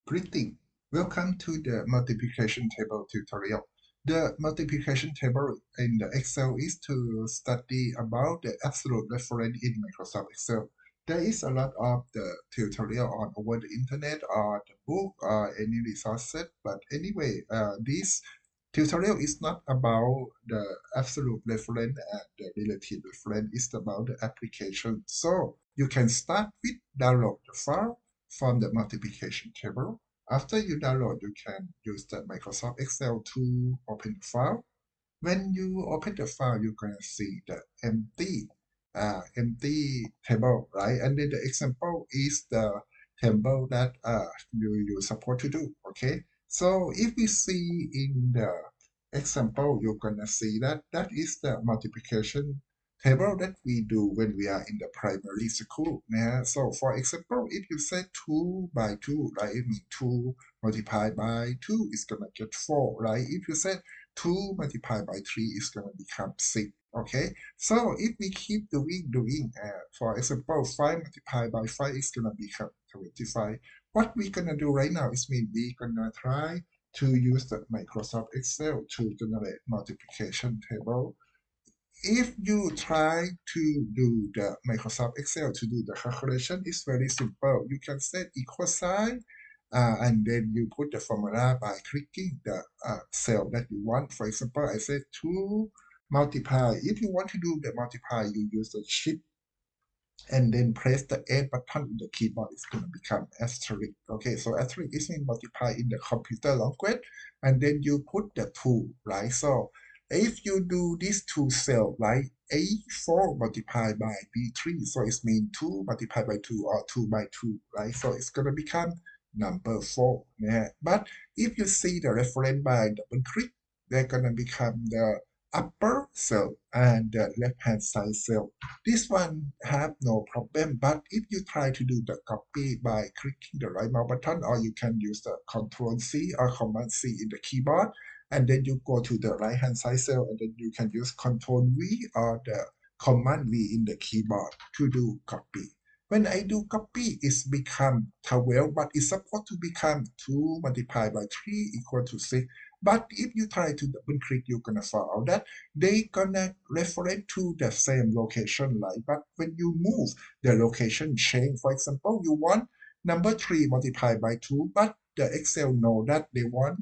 Greeting. Welcome to the multiplication table tutorial. The multiplication table in the Excel is to study about the absolute reference in Microsoft Excel. There is a lot of the tutorial on over the internet or the book or any resources, but anyway, this tutorial is not about the absolute reference and the relative reference. It's about the application. So you can start with download the file from the multiplication table. After you download, you can use the Microsoft Excel to open the file. When you open the file, you're going to see the empty table, right? And then the example is the table that you're supposed to do, okay? So if we see in the example, you're going to see that that is the multiplication table that we do when we are in the primary school. Yeah? So for example, if you say 2 by 2, right, it means 2 multiplied by 2 is going to get 4, right? If you say 2 multiplied by 3 is going to become 6, okay? So if we keep doing, for example, 5 multiplied by 5 is going to become 25. What we're going to do right now is mean we're going to try to use the Microsoft Excel to generate multiplication table. If you try to do the Microsoft Excel to do the calculation, it's very simple. You can set equal sign and then you put the formula by clicking the cell that you want. For example, I said 2 multiply. If you want to do the multiply, you use the shift and then press the A button in the keyboard. It's going to become asterisk. Okay, so asterisk is mean multiply in the computer language, and then you put the 2, right? So if you do this 2 cell, right, A4 multiplied by B3, so it's mean 2 multiplied by 2 or 2 by 2, right? So it's going to become number 4. Yeah. But if you see the reference by double click, they're going to become the upper cell and the left hand side cell. This one have no problem, but if you try to do the copy by clicking the right mouse button, or you can use the Control C or Command C in the keyboard, and then you go to the right hand side cell, and then you can use Control V or the Command V in the keyboard to do copy. When I do copy, it's become 12, but it's supposed to become 2 multiplied by 3 equal to 6. But if you try to double click, you're gonna find out that they gonna refer to the same location, right? But when you move the location change, for example, you want number 3 multiplied by 2, but the Excel know that they want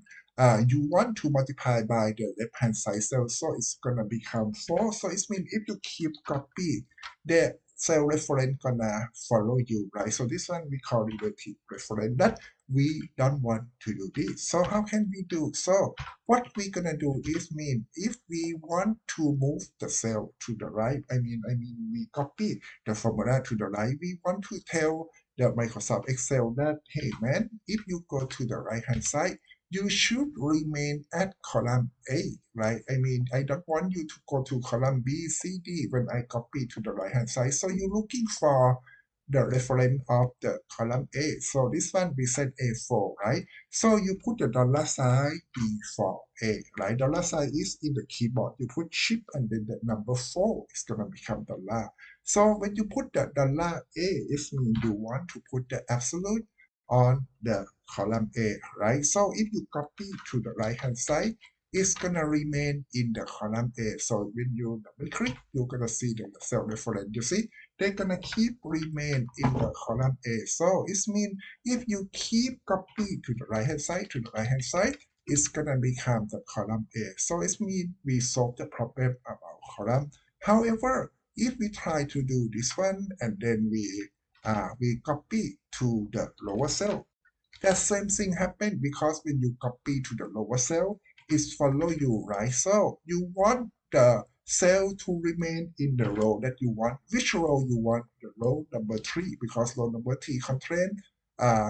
you want to multiply by the left hand side cell, so it's gonna become 4. So it means if you keep copy, the cell reference gonna follow you, right? So this one we call relative reference. That we don't want to do this. So how can we do? So what we're gonna do is mean if we want to move the cell to the right, we copy the formula to the right. We want to tell the Microsoft Excel that hey man, if you go to the right hand side, you should remain at column A, right? I don't want you to go to column B, C, D when I copy to the right hand side. So you're looking for the reference of the column A. So this one we set A4, right? So you put the dollar sign before A, right? Dollar sign is in the keyboard. You put shift and then the number 4 is going to become dollar. So when you put the dollar A, it means you want to put the absolute on the column A, right? So if you copy to the right hand side, it's gonna remain in the column A. So when you double click, you're gonna see the cell reference. You see, they're gonna keep remain in the column A. So it means if you keep copy to the right hand side, it's gonna become the column A. So it means we solve the problem about column. However, if we try to do this one and then we copy to the lower cell, that same thing happen because when you copy to the lower cell, it follow you, right? So you want the cell to remain in the row that you want. Which row you want? The row number 3, because row number 3 contain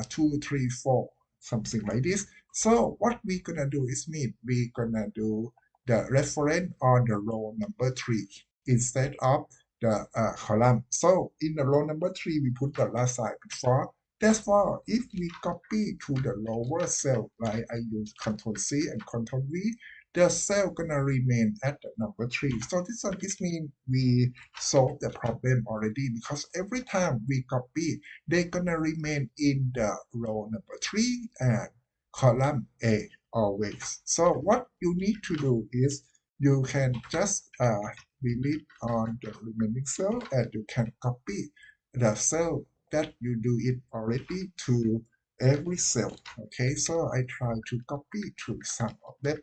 2, 3, 4, something like this. So what we gonna do is mean we gonna do the reference on the row number 3 instead of the column. So in the row number 3, we put the last side before. Therefore, if we copy to the lower cell, right, I use Ctrl C and Ctrl V, the cell gonna remain at the number 3. So this means we solve the problem already because every time we copy, they're gonna remain in the row number 3 and column A always. So what you need to do is you can just delete on the remaining cell and you can copy the cell that you do it already to every cell. Okay, so I try to copy through some of them.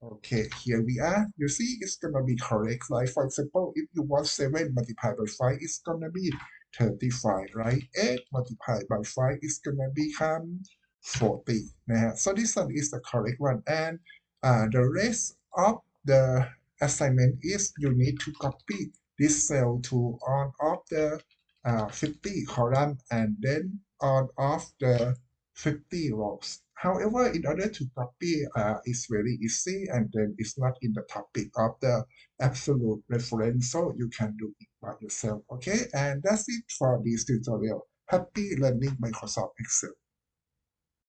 Okay, here we are. You see, it's gonna be correct. Like for example, if you want 7 multiplied by 5, it's gonna be 35, right? 8 multiplied by 5 is gonna become 40. So this one is the correct one. And the rest of the assignment is you need to copy this cell to on of the 50 column and then on of the 50 rows. However, in order to copy, it's very easy and then it's not in the topic of the absolute reference, so you can do it by yourself. Okay, and that's it for this tutorial. Happy learning Microsoft Excel.